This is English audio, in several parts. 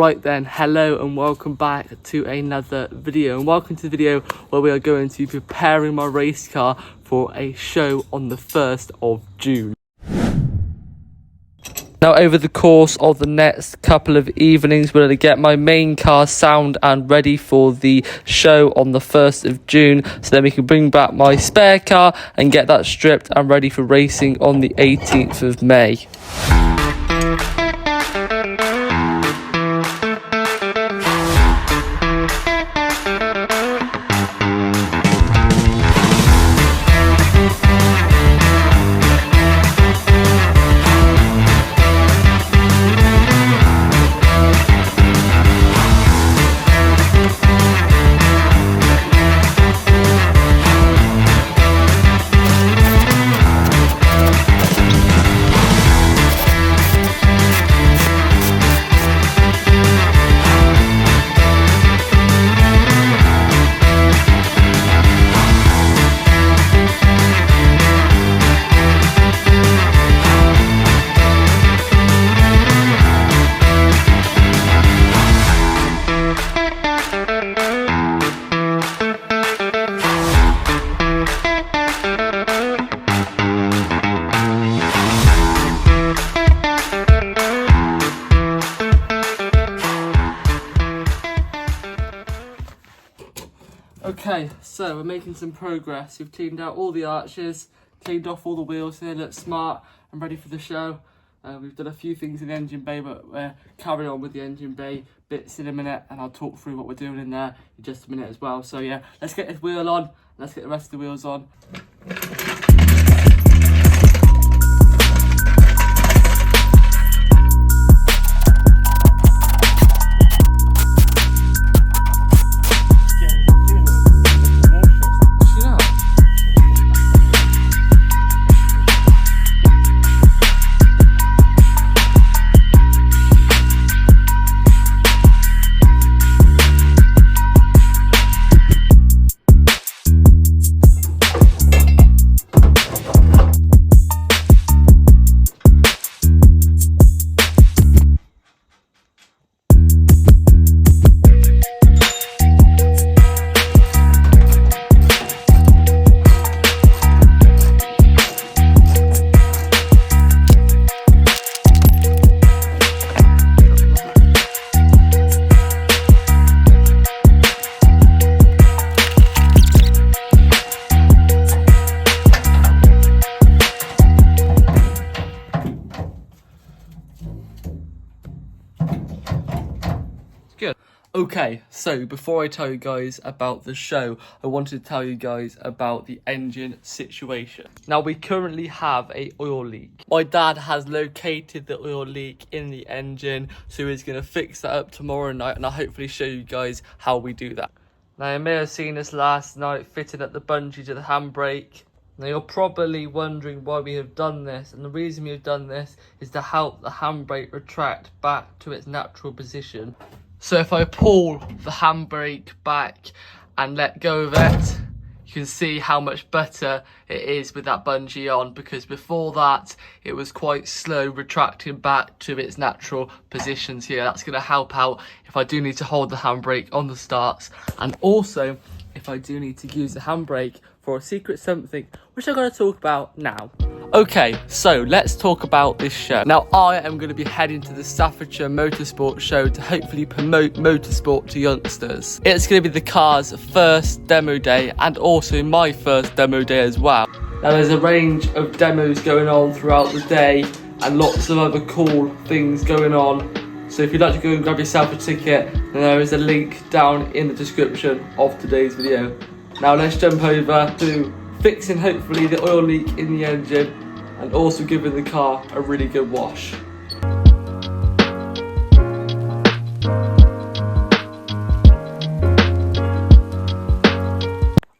Right then, hello and welcome back to another video, and welcome to the video where we are going to be preparing my race car for a show on the 1st of June. Now, over the course of the next couple of evenings, we're going to get my main car sound and ready for the show on the 1st of June. So then we can bring back my spare car and get that stripped and ready for racing on the 18th of May. Okay, so we're making some progress. We've cleaned out all the arches, cleaned off all the wheels so they look smart and ready for the show. We've done a few things in the engine bay, but we're carrying on with the engine bay bits in a minute, and I'll talk through what we're doing in there in just a minute as well. So yeah, let's get this wheel on, let's get the rest of the wheels on. Good. Okay, so before I tell you guys about the show, I wanted to tell you guys about the engine situation. Now, we currently have an oil leak. My dad has located the oil leak in the engine, so he's going to fix that up tomorrow night, and I'll hopefully show you guys how we do that. Now, you may have seen us last night fitting up the bungee to the handbrake. Now, you're probably wondering why we have done this, and the reason we have done this is to help the handbrake retract back to its natural position. So if I pull the handbrake back and let go of it, you can see how much better it is with that bungee on, because before that it was quite slow retracting back to its natural positions here. That's going to help out if I do need to hold the handbrake on the starts, and also if I do need to use the handbrake for a secret something, which I'm going to talk about now. Okay, so let's talk about this show. Now, I am going to be heading to the Staffordshire Motorsport Show to hopefully promote motorsport to youngsters. It's going to be the car's first demo day and also my first demo day as well. Now, there's a range of demos going on throughout the day and lots of other cool things going on. So if you'd like to go and grab yourself a ticket, then there is a link down in the description of today's video. Now, let's jump over to fixing hopefully the oil leak in the engine and also giving the car a really good wash.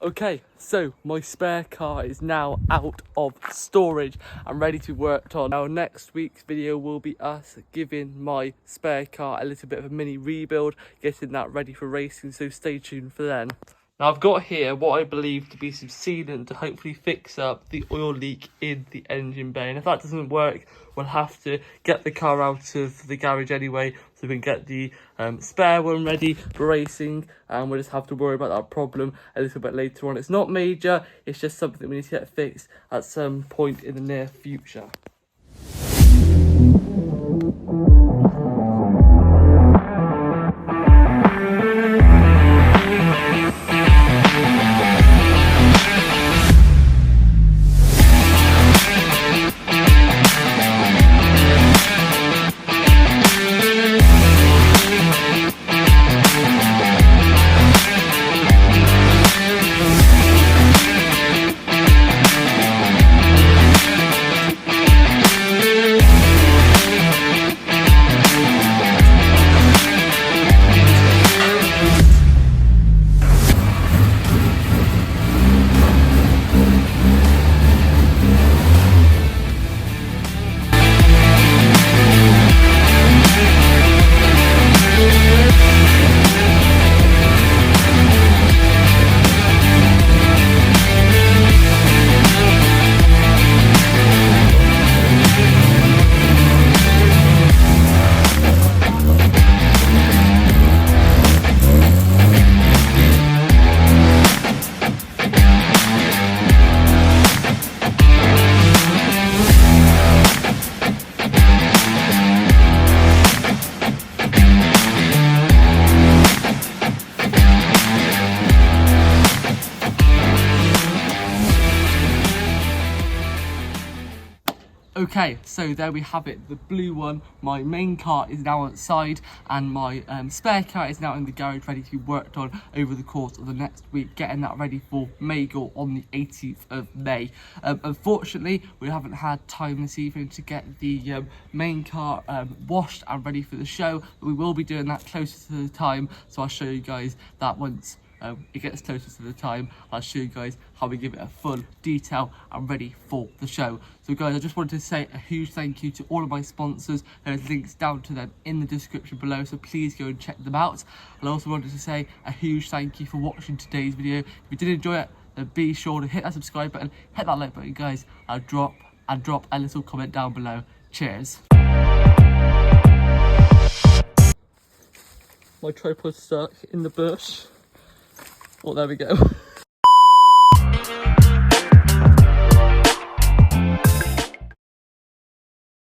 Okay, so my spare car is now out of storage and ready to be worked on. Now, next week's video will be us giving my spare car a little bit of a mini rebuild, getting that ready for racing, so stay tuned for then. Now I've got here what I believe to be some sealant to hopefully fix up the oil leak in the engine bay. And if that doesn't work, we'll have to get the car out of the garage anyway, so we can get the spare one ready for racing, and we'll just have to worry about that problem a little bit later on. It's not major, it's just something we need to get fixed at some point in the near future. Okay, so there we have it, the blue one. My main car is now outside, and my spare car is now in the garage ready to be worked on over the course of the next week, getting that ready for Magor on the 18th of May. Unfortunately, we haven't had time this evening to get the main car washed and ready for the show, but we will be doing that closer to the time, so I'll show you guys that once it gets closer to the time. I'll show you guys how we give it a full detail and ready for the show. So guys, I just wanted to say a huge thank you to all of my sponsors. There's links down to them in the description below, so please go and check them out. And I also wanted to say a huge thank you for watching today's video. If you did enjoy it, then be sure to hit that subscribe button, hit that like button, guys, and drop a little comment down below. Cheers. My tripod's stuck in the bush. Well, there we go.